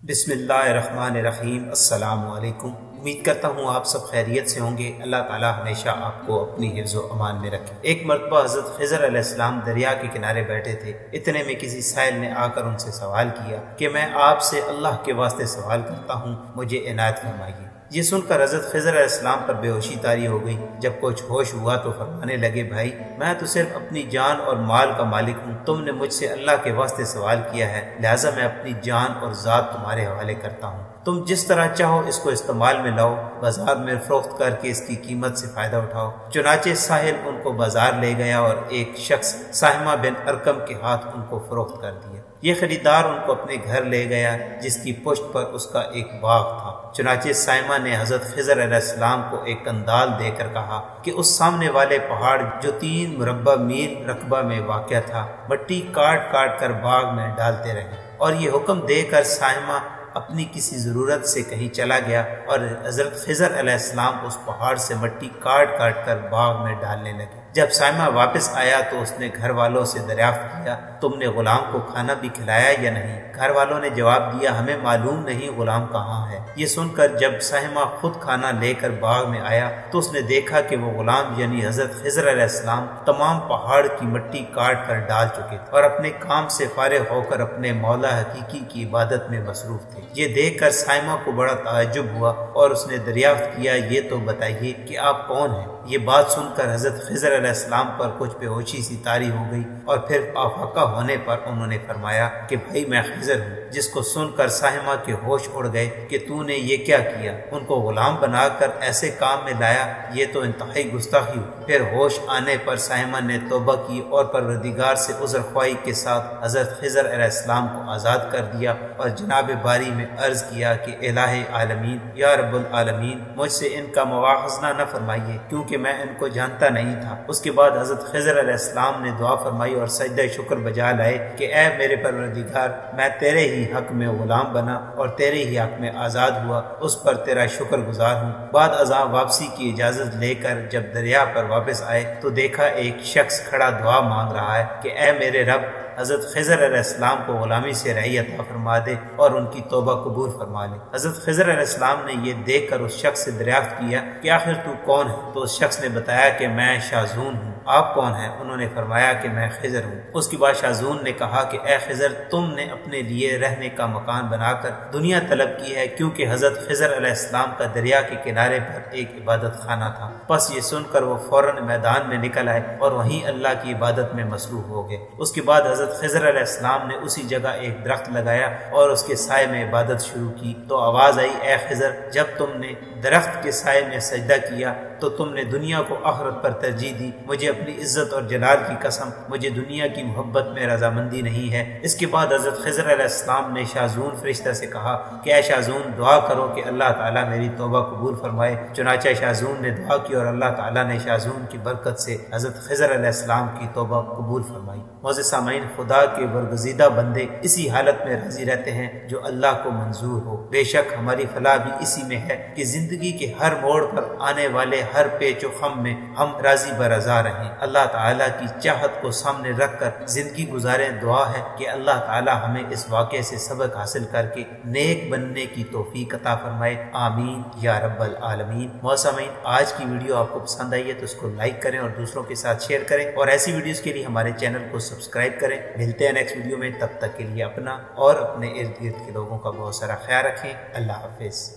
بسم اللہ الرحمن الرحیم۔ السلام علیکم۔ امید کرتا ہوں آپ سب خیریت سے ہوں گے۔ اللہ تعالی ہمیشہ آپ کو اپنی حفظ و امان میں رکھے۔ ایک مرتبہ حضرت خضر علیہ السلام دریا کے کنارے بیٹھے تھے، اتنے میں کسی سائل نے آ کر ان سے سوال کیا کہ میں آپ سے اللہ کے واسطے سوال کرتا ہوں، مجھے عنایت فرمائیے۔ یہ سن کر حضرت خضر علیہ السلام پر بے ہوشی طاری ہو گئی۔ جب کچھ ہوش ہوا تو فرمانے لگے، بھائی میں تو صرف اپنی جان اور مال کا مالک ہوں، تم نے مجھ سے اللہ کے واسطے سوال کیا ہے، لہٰذا میں اپنی جان اور ذات تمہارے حوالے کرتا ہوں۔ تم جس طرح چاہو اس کو استعمال میں لاؤ، بازار میں فروخت کر کے اس کی قیمت سے فائدہ اٹھاؤ۔ چنانچہ ساحل ان کو بازار لے گیا اور ایک شخص ساہمہ بن ارکم کے ہاتھ ان کو فروخت کر دیا۔ یہ خریدار ان کو اپنے گھر لے گیا جس کی پشت پر اس کا ایک باغ تھا۔ چنانچہ سائمہ نے حضرت خضر علیہ السلام کو ایک کندال دے کر کہا کہ اس سامنے والے پہاڑ جو 3 مربع میل رقبہ میں واقع تھا، مٹی کاٹ کاٹ کر باغ میں ڈالتے رہے۔ اور یہ حکم دے کر سائمہ اپنی کسی ضرورت سے کہیں چلا گیا اور حضرت خضر علیہ السلام اس پہاڑ سے مٹی کاٹ کاٹ کر باغ میں ڈالنے لگے۔ جب سائمہ واپس آیا تو اس نے گھر والوں سے دریافت کیا، تم نے غلام کو کھانا بھی کھلایا یا نہیں؟ گھر والوں نے جواب دیا، ہمیں معلوم نہیں غلام کہاں ہے۔ یہ سن کر جب سائمہ خود کھانا لے کر باغ میں آیا تو اس نے دیکھا کہ وہ غلام یعنی حضرت خضر علیہ السلام تمام پہاڑ کی مٹی کاٹ کر ڈال چکے تھے اور اپنے کام سے فارغ ہو کر اپنے مولا حقیقی کی عبادت میں مصروف تھے۔ یہ دیکھ کر سائمہ کو بڑا تعجب ہوا اور اس نے دریافت کیا، یہ تو بتائیے کہ آپ کون ہیں؟ یہ بات سن کر حضرت خضر علیہ السلام پر کچھ بے ہوشی سی طاری ہو گئی اور پھر آفاقہ ہونے پر انہوں نے فرمایا کہ بھائی میں خضر ہوں، جس کو سن کر سائمہ کے ہوش اڑ گئے کہ تو نے یہ کیا کیا، ان کو غلام بنا کر ایسے کام میں لایا، یہ تو انتہائی گستاخی ہوئی۔ پھر ہوش آنے پر سائمہ نے توبہ کی اور پروردگار سے عذر خواہی کے ساتھ حضرت خضر علیہ السلام کو آزاد کر دیا اور جناب باری میں عرض کیا کہ الہ عالمین، یا رب العالمین، مجھ سے ان کا مواخذہ نہ فرمائیے کیونکہ میں ان کو جانتا نہیں تھا۔ اس کے بعد حضرت خضر علیہ السلام نے دعا فرمائی اور سجدہ شکر بجا لائے کہ اے میرے پروردگار، میں تیرے ہی حق میں غلام بنا اور تیرے ہی حق میں آزاد ہوا، اس پر تیرا شکر گزار ہوں۔ بعد ازاں واپسی کی اجازت لے کر جب دریا پر واپس آئے تو دیکھا ایک شخص کھڑا دعا مانگ رہا ہے کہ اے میرے رب، حضرت خضر علیہ السلام کو غلامی سے رہائی عطا فرما دے اور ان کی توبہ قبول فرما لے۔ حضرت خضر علیہ السلام نے یہ دیکھ کر اس شخص سے دریافت کیا کہ آخر تو کون ہے؟ تو اس شخص نے بتایا کہ میں شاذون ہوں۔ آپ کون ہیں؟ انہوں نے فرمایا کہ میں خضر ہوں۔ اس کے بعد شاذون نے کہا کہ اے خضر، تم نے اپنے لیے رہنے کا مکان بنا کر دنیا طلب کی ہے، کیونکہ حضرت خضر علیہ السلام کا دریا کے کنارے پر ایک عبادت خانہ تھا۔ پس یہ سن کر وہ فوراً میدان میں نکل آئے اور وہیں اللہ کی عبادت میں مصروف ہو گئے۔ اس کے بعد حضرت خضر علیہ السلام نے اسی جگہ ایک درخت لگایا اور اس کے سائے میں عبادت شروع کی تو آواز آئی، اے خضر، جب تم نے درخت کے سائے میں سجدہ کیا تو تم نے دنیا کو آخرت پر ترجیح دی۔ مجھے اپنی عزت اور جلال کی قسم، مجھے دنیا کی محبت میں رضامندی نہیں ہے۔ اس کے بعد حضرت خضر علیہ السلام نے شاذون فرشتہ سے کہا کہ اے شاذون، دعا کرو کہ اللہ تعالیٰ میری توبہ قبول فرمائے۔ چنانچہ شاذون نے دعا کی اور اللہ تعالیٰ نے شاذون کی برکت سے حضرت خضر علیہ السلام کی توبہ قبول فرمائی۔ معزز سامعین، خدا کے برگزیدہ بندے اسی حالت میں راضی رہتے ہیں جو اللہ کو منظور ہو۔ بے شک ہماری فلاح بھی اسی میں ہے کہ زندگی کے ہر موڑ پر آنے والے ہر پیچ و خم میں ہم راضی برضا رہیں، اللہ تعالیٰ کی چاہت کو سامنے رکھ کر زندگی گزاریں۔ دعا ہے کہ اللہ تعالیٰ ہمیں اس واقعے سے سبق حاصل کر کے نیک بننے کی توفیق عطا فرمائے، آمین یا رب العالمین۔ سامعین، آج کی ویڈیو آپ کو پسند آئی ہے تو اس کو لائک کریں اور دوسروں کے ساتھ شیئر کریں اور ایسی ویڈیوز کے لیے ہمارے چینل کو سبسکرائب کریں۔ ملتے ہیں نیکسٹ ویڈیو میں، تب تک کے لیے اپنا اور اپنے ارد گرد کے لوگوں کا بہت سارا خیال رکھیں۔ اللہ حافظ۔